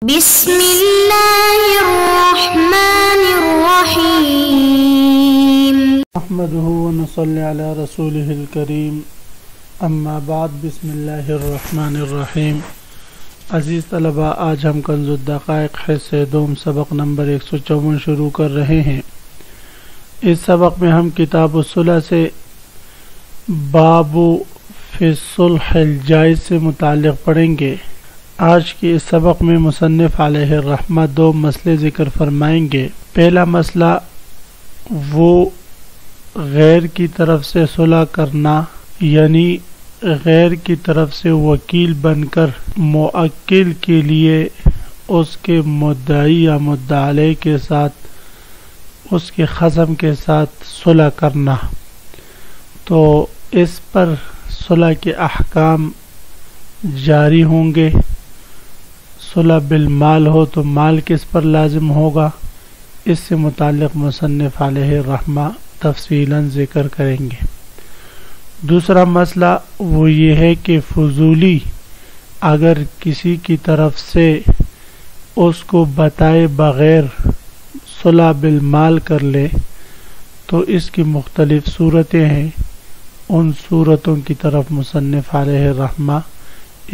بسم اللہ الرحمن الرحیم نحمده ونصلي على رسوله الكریم اما بعد بسم اللہ الرحمن الرحیم۔ عزیز طلباء، آج ہم کنز الدقائق حصہ دوم سبق نمبر 154 شروع کر رہے ہیں۔ اس سبق میں ہم کتاب الصلح سے باب فی الصلح الجائز سے متعلق پڑھیں گے۔ آج کے اس سبق میں مصنف علیہ الرحمہ دو مسئلے ذکر فرمائیں گے۔ پہلا مسئلہ وہ غیر کی طرف سے صلح کرنا، یعنی غیر کی طرف سے وکیل بن کر موکل کے لیے اس کے مدعی یا مدعا علیہ کے ساتھ اس کے خصم کے ساتھ صلح کرنا۔ تو اس پر صلح کے احکام جاری ہوں گے۔ صلح بالمال ہو تو مال کس پر لازم ہوگا، اس سے متعلق مصنف علیہ الرحمہ تفصیلاً ذکر کریں گے۔ دوسرا مسئلہ وہ یہ ہے کہ فضولی اگر کسی کی طرف سے اس کو بتائے بغیر صلح بالمال کر لے تو اس کی مختلف صورتیں ہیں، ان صورتوں کی طرف مصنف علیہ الرحمہ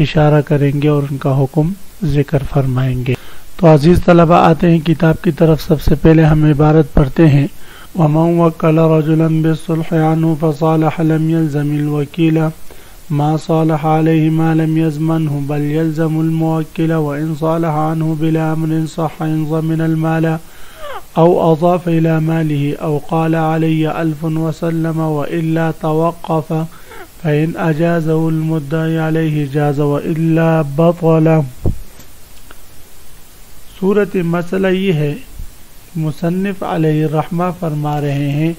اشارہ کریں گے اور ان کا حکم ذکر فرمائیں گے۔ تو عزیز طلبہ آتے ہیں کتاب کی طرف۔ سب سے پہلے ہم عبارت پڑھتے ہیں: وَمَنْ وَكَّلَ رَجُلًا بِالصُّلْحِ عَنْهُ فَصَالَحَ لَمْ يَلْزَمِ الْوَكِيلَ مَا صَالَحَ عَلَيْهِ مَا لَمْ يَزْمَنْهُ بَلْ يَلْزَمُ الْمُوَكِّلَ وَإِنْ صَالَحَ عَنْهُ بِلَا أَمْرٍ صَحَّ إِنْ ضَمِنَ المال أو أضاف إلى ماله أو قال علي 1000 وسلم وإلا توقف فإن أجازه المدعي عليه جاز وإلا بطل۔ صورت مسئلہ یہ ہے، مصنف علیہ الرحمہ فرما رہے ہیں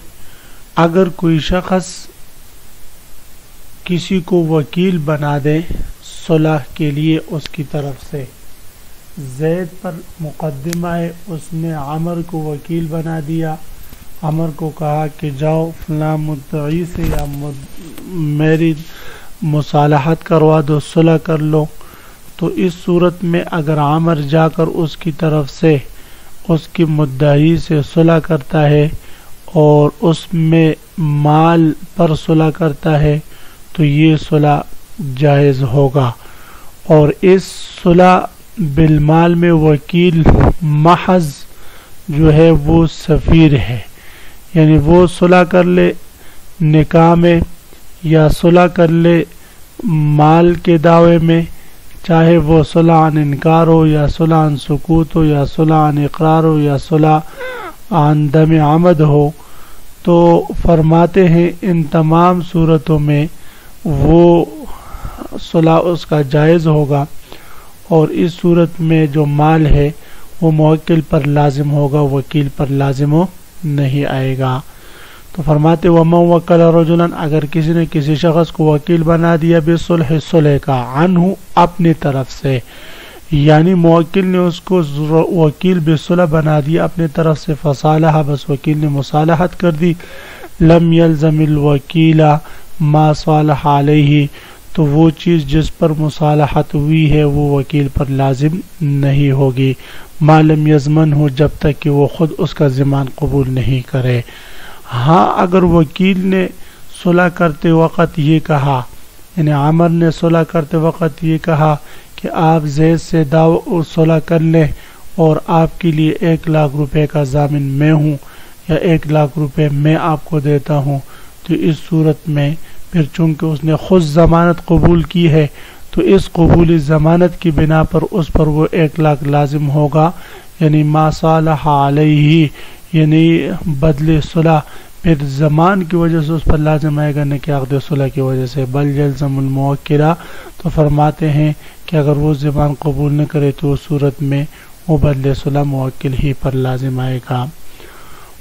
اگر کوئی شخص کسی کو وکیل بنا دے صلح کے لیے اس کی طرف سے، زید پر مقدمہ ہے، اس نے عمر کو وکیل بنا دیا، عمر کو کہا کہ جاؤ فلاں مدعی سے یا میری مصالحت کروا دو، صلح کر لو۔ تو اس صورت میں اگر عمر جا کر اس کی طرف سے اس کی مدعی سے صلح کرتا ہے اور اس میں مال پر صلح کرتا ہے تو یہ صلح جائز ہوگا۔ اور اس صلح بالمال میں وکیل محض جو ہے وہ سفیر ہے، یعنی وہ صلح کر لے نکاح میں یا صلح کر لے مال کے دعوے میں، چاہے وہ صلح عن انکار ہو یا صلح عن سکوت ہو یا صلح عن اقرار ہو یا صلح عن دم عمد ہو۔ تو فرماتے ہیں ان تمام صورتوں میں وہ صلح اس کا جائز ہوگا، اور اس صورت میں جو مال ہے وہ موکل پر لازم ہوگا، وکیل پر لازم نہیں آئے گا۔ تو فرماتے وَمَنْ وَكَّلَ رَجُلًا اگر کسی نے کسی شخص کو وکیل بنا دیا بِالصُّلْحِ صلح کا، عنہ اپنی طرف سے، یعنی موکل نے اس کو وکیل بالصلح بنا دیا اپنی طرف سے، فصالح بس وکیل نے مصالحت کر دی، لم يلزم الوکیل ما صالح علیہ تو وہ چیز جس پر مصالحت ہوئی ہے وہ وکیل پر لازم نہیں ہوگی، ما لم یضمن ہو جب تک کہ وہ خود اس کا ضمان قبول نہیں کرے۔ ہاں اگر وکیل نے صلح کرتے وقت یہ کہا، یعنی عمر نے صلح کرتے وقت یہ کہا کہ آپ زید سے صلح کر لیں اور آپ کے لیے 1,00,000 روپے کا ضامن میں ہوں یا 1,00,000 روپے میں آپ کو دیتا ہوں، تو اس صورت میں پھر چونکہ اس نے خود ضمانت قبول کی ہے تو اس قبولی ضمانت کی بنا پر اس پر وہ 1,00,000 لازم ہوگا، یعنی ما صالح علیہ، یعنی بدل صلح پھر زمان کی وجہ سے اس پر لازم آئے گا، نہ کہ عقد صلح کی وجہ سے۔ بل یلزم الموکلہ تو فرماتے ہیں کہ اگر وہ زمان قبول نہ کرے تو اس صورت میں وہ بدل صلح موکل ہی پر لازم آئے گا۔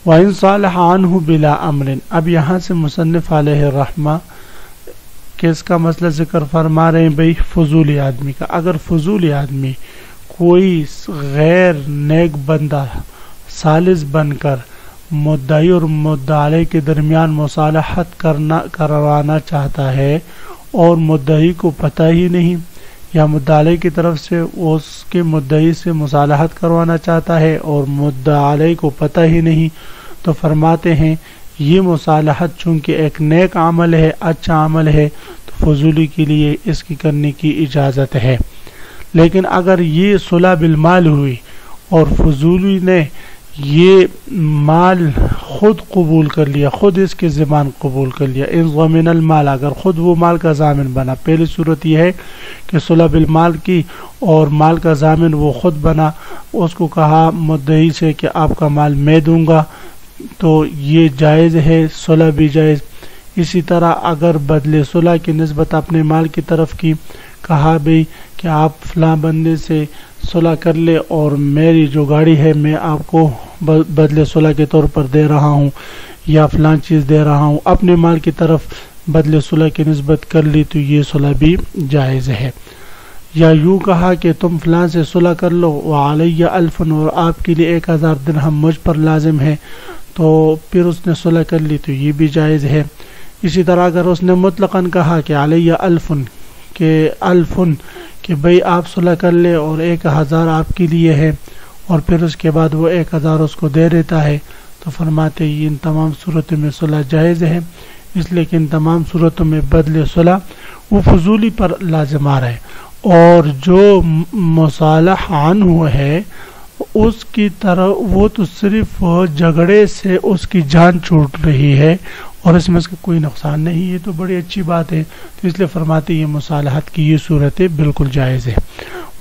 وَإِنْ صَالَحَ عَنْهُ بِلَا أَمْرٍ اب یہاں سے مصنف علیہ الرحمہ کس کا مسئلہ ذکر فرما رہے ہیں بھئی؟ فضولی آدمی کا۔ اگر فضولی آدمی کوئی غیر نیک بندہ ثالث بن کر مدعی اور مدعا علیہ کے درمیان مصالحت کروانا چاہتا ہے اور مدعی کو پتہ ہی نہیں یا مدعا علیہ کی طرف سے اس کے مدعی سے مصالحت کروانا چاہتا ہے اور مدعا علیہ کو پتہ ہی نہیں، تو فرماتے ہیں یہ مصالحت چونکہ ایک نیک عمل ہے، اچھا عمل ہے، تو فضولی کے لیے اس کی کرنے کی اجازت ہے۔ لیکن اگر یہ صلح بالمال ہوئی اور فضولی نے یہ مال خود قبول کر لیا، خود اس کے ضمان قبول کر لیا، ان ضمن المال، اگر خود وہ مال کا ضامن بنا، پہلی صورت یہ ہے کہ صلح بالمال کی اور مال کا ضامن وہ خود بنا، اس کو کہا مدعی سے کہ آپ کا مال میں دوں گا، تو یہ جائز ہے، صلح بھی جائز۔ اسی طرح اگر بدلے صلح کی نسبت اپنے مال کی طرف کی، کہا بھی کہ آپ فلاں بندے سے صلح کر لے اور میری جو گاڑی ہے میں آپ کو بدلے صلح کے طور پر دے رہا ہوں یا فلاں چیز دے رہا ہوں، اپنے مال کی طرف بدلے صلح کی نسبت کر لی، تو یہ صلح بھی جائز ہے۔ یا یوں کہا کہ تم فلاں سے صلح کر لو، وعلی الف، اور آپ کے لیے 1000 درہم مجھ پر لازم ہے، تو پھر اس نے صلح کر لی، تو یہ بھی جائز ہے۔ اسی طرح اگر اس نے مطلقاً کہا کہ علی الف، کہ الف، کہ بھئی آپ صلح کر لے اور 1000 آپ کے لیے ہے، اور پھر اس کے بعد وہ 1000 اس کو دے دیتا ہے، تو فرماتے ہیں ان تمام صورتوں میں صلح جائز ہے، اس لیے کہ ان تمام صورتوں میں بدل صلح وہ فضولی پر لازم آ رہا ہے، اور جو مصالح عنہ ہے اس کی طرح وہ تو صرف جھگڑے سے اس کی جان چھوٹ رہی ہے اور اس میں اس کا کوئی نقصان نہیں، یہ تو بڑی اچھی بات ہے، تو اس لیے فرماتے یہ مصالحت کی یہ صورتیں بالکل جائز ہے۔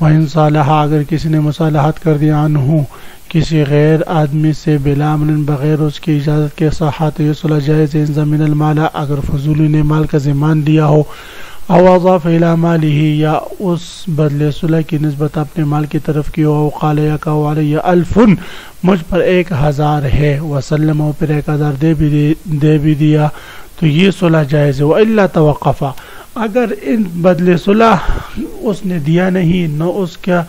وَإِن صَالَحَ، اگر کسی نے مصالحت کر دیا عنہ کسی غیر آدمی سے بلا من، بغیر اس کی اجازت کے، صحت یہ صلح جائز ہے۔ ان ضمن المال، اگر فضولی نے مال کا ضمان دیا ہو، او اضاف الى مالہ، یا اس بدلے صلح کی نسبت اپنے مال کی طرف کی، او قال یا کہو علی الف، مجھ پر 1000 ہے، وسلم، اور پھر 1000 دے بھی دیا، تو یہ صلح جائز ہے۔ والا توقف، اگر ان بدلے صلح اس نے دیا نہیں، نہ اس کا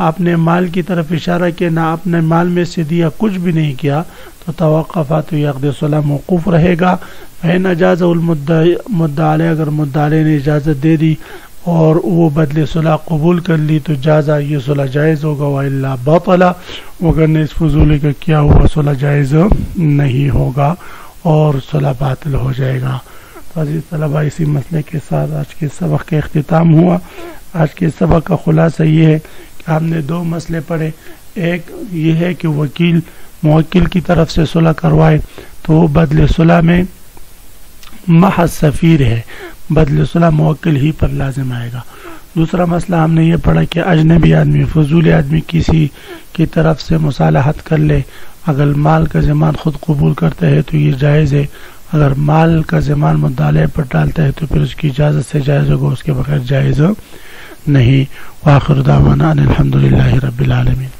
اپنے مال کی طرف اشارہ کیا، نہ اپنے مال میں سے دیا، کچھ بھی نہیں کیا، تو توقفہ، تو عقد صلح موقوف رہے گا۔ فإن اجازہ المدعا علیہ، اگر مدعا علیہ نے اجازت دے دی اور وہ بدل صلح قبول کر لی، تو جازہ، یہ صلح جائز ہوگا۔ وإلا بطل، وگرنہ اس فضولی کا کیا ہوا صلح جائز نہیں ہوگا اور صلح باطل ہو جائے گا۔ تو عزیز طلبہ، اسی مسئلے کے ساتھ آج کے سبق کا اختتام ہوا۔ آج کے سبق کا خلاصہ یہ ہے کہ ہم نے 2 مسئلے پڑھے، ایک یہ ہے کہ وکیل موکل کی طرف سے صلح کروائے تو وہ بدل صلح میں محض سفیر ہے، بدل صلح موکل ہی پر لازم آئے گا۔ دوسرا مسئلہ ہم نے یہ پڑھا کہ اجنبی آدمی، فضولی آدمی کسی کی طرف سے مصالحت کر لے، اگر مال کا ضمان خود قبول کرتا ہے تو یہ جائز ہے، اگر مال کا ضمان مدعا علیہ پر ڈالتا ہے تو پھر اس کی اجازت سے جائز ہوگا، اس کے بغیر جائز نہیں۔ وآخر دعوانا ان الحمد للہ رب العالمین۔